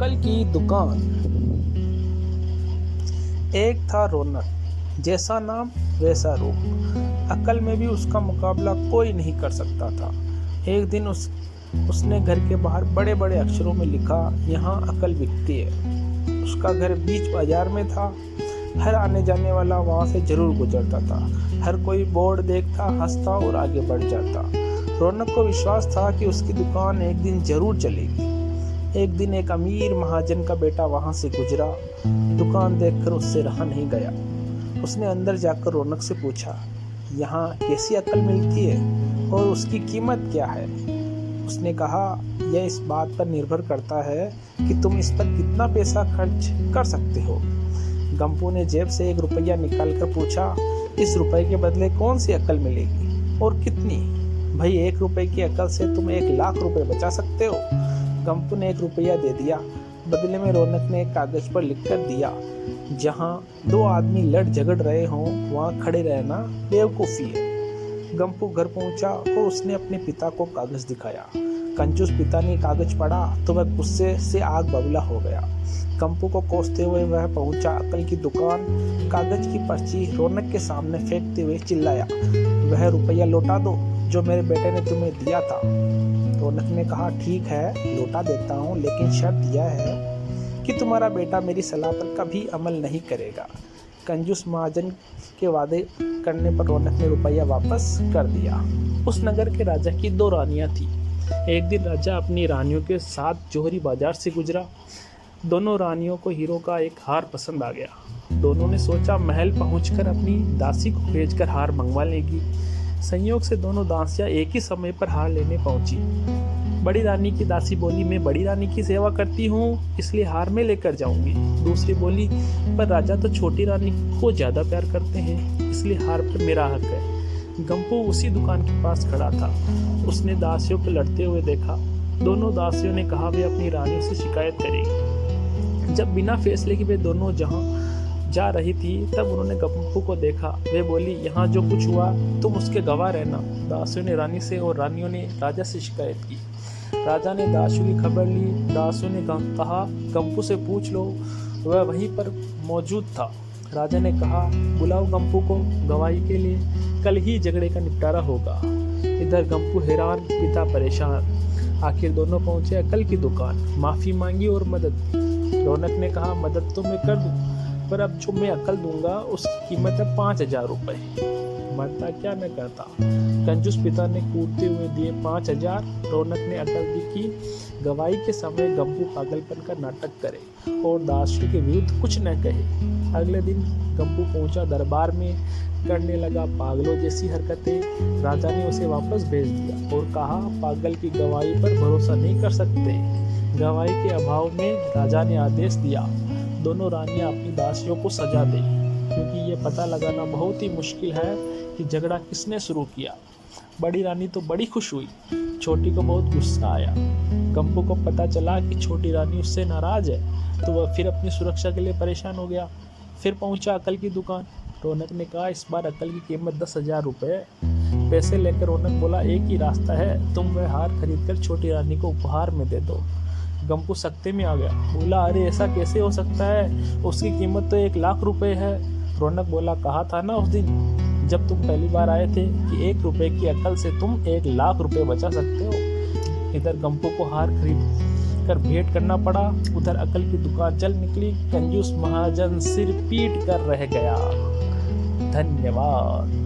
अकल की दुकान। एक था रौनक, जैसा नाम वैसा रूप। अकल में भी उसका मुकाबला कोई नहीं कर सकता था। एक दिन उसने घर के बाहर बड़े बड़े अक्षरों में लिखा, यहाँ अकल बिकती है। उसका घर बीच बाजार में था। हर आने जाने वाला वहां से जरूर गुजरता था। हर कोई बोर्ड देखता, हंसता और आगे बढ़ जाता। रौनक को विश्वास था कि उसकी दुकान एक दिन जरूर चलेगी। एक दिन एक अमीर महाजन का बेटा वहां से गुजरा। दुकान देखकर उससे रहा नहीं गया। उसने अंदर जाकर रौनक से पूछा, यहाँ कैसी अकल मिलती है और उसकी कीमत क्या है? उसने कहा, यह इस बात पर निर्भर करता है कि तुम इस पर कितना पैसा खर्च कर सकते हो। गंपू ने जेब से 1 रुपया निकालकर पूछा, इस रुपए के बदले कौन सी अकल मिलेगी और कितनी? भाई, 1 रुपए की अकल से तुम 1,00,000 रुपए बचा सकते हो। गंपू ने 1 रुपया दे दिया। बदले में रौनक ने एक कागज पर लिखकर दिया, जहाँ 2 आदमी लड़ झगड़ रहे हों वहाँ खड़े रहना बेवकूफ़ी है। गंपू घर पहुंचा और उसने अपने पिता को कागज दिखाया। कंजूस पिता ने कागज पढ़ा तो वह गुस्से से आग बबूला हो गया। गंपू को कोसते हुए वह पहुंचा अकल की दुकान। कागज की पर्ची रौनक के सामने फेंकते हुए चिल्लाया, वह रुपया लौटा दो जो मेरे बेटे ने तुम्हें दिया था। रौनक ने कहा, ठीक है, लौटा देता हूँ, लेकिन शर्त यह है कि तुम्हारा बेटा मेरी सलाह पर कभी अमल नहीं करेगा। कंजूस महाजन के वादे करने पर रौनक ने रुपया वापस कर दिया। उस नगर के राजा की 2 रानियां थी। एक दिन राजा अपनी रानियों के साथ जौहरी बाजार से गुजरा। दोनों रानियों को हीरो का एक हार पसंद आ गया। दोनों ने सोचा महल पहुंचकर अपनी दासी को भेजकर हार मंगवा लेगी। संयोग से दोनों दासियां एक ही समय पर हार लेने पहुंची। बड़ी रानी की दासी बोली, मैं बड़ी रानी की सेवा करती हूँ, इसलिए हार में लेकर जाऊंगी। दूसरी बोली, पर राजा तो छोटी रानी को ज्यादा प्यार करते हैं, इसलिए हार पर मेरा हक है। गंपू उसी दुकान के पास खड़ा था। उसने दासियों को लड़ते हुए देखा। दोनों दासियों ने कहा वे अपनी रानी से शिकायत करेगी। जब बिना फैसले के वे दोनों जहां जा रही थी तब उन्होंने गंपू को देखा। वे बोली, यहाँ जो कुछ हुआ तुम उसके गवाह रहना। दासियों ने रानी से और रानियों ने राजा से शिकायत की। राजा ने दासियों की खबर ली। दासियों ने कहा, गंपू से पूछ लो, वह वहीं पर मौजूद था। राजा ने कहा, बुलाओ गंपू को गवाही के लिए, कल ही झगड़े का निपटारा होगा। इधर गंपू हैरान, पिता परेशान। आखिर दोनों पहुंचे अकल की दुकान। माफी मांगी और मदद। रौनक ने कहा, मदद तो मैं कर दूं, पर अब जो मैं अकल दूंगा उसकी कीमत है 5,000 रुपए। मरता क्या न करता। कंजूस पिता ने कूदते हुए दिए 5,000। रौनक ने अकल दी कि गवाही के समय गंपू पागलपन का नाटक करे और दासियों के विरुद्ध कुछ न कहे। अगले दिन गंपू पहुंचा दरबार में, करने लगा पागलों जैसी हरकतें। राजा ने उसे वापस भेज दिया और कहा, पागल की गवाही पर भरोसा नहीं कर सकते। गवाही के अभाव में राजा ने आदेश दिया, दोनों रानियां अपनी दासियों को सजा दें, क्योंकि ये पता लगाना बहुत ही मुश्किल है कि झगड़ा किसने शुरू किया। बड़ी रानी तो बड़ी खुश हुई, छोटी को बहुत गुस्सा आया। गंपू को पता चला कि छोटी रानी उससे नाराज है, तो वह फिर अपनी सुरक्षा के लिए परेशान हो गया। फिर पहुंचा अकल की दुकान। रौनक ने कहा, इस बार अकल की कीमत 10,000 रुपये है। पैसे लेकर रौनक बोला, एक ही रास्ता है, तुम वह हार खरीद कर छोटी रानी को उपहार में दे दो। गंपू सख्ते में आ गया। बोला, अरे ऐसा कैसे हो सकता है, उसकी कीमत तो 1,00,000 रुपए है। रौनक बोला, कहा था ना उस दिन जब तुम पहली बार आए थे कि 1 रुपए की अकल से तुम 1,00,000 रुपए बचा सकते हो। इधर गंपू को हार खरीद कर भेंट करना पड़ा, उधर अकल की दुकान चल निकली। कंजूस महाजन सिर पीट कर रह गया। धन्यवाद।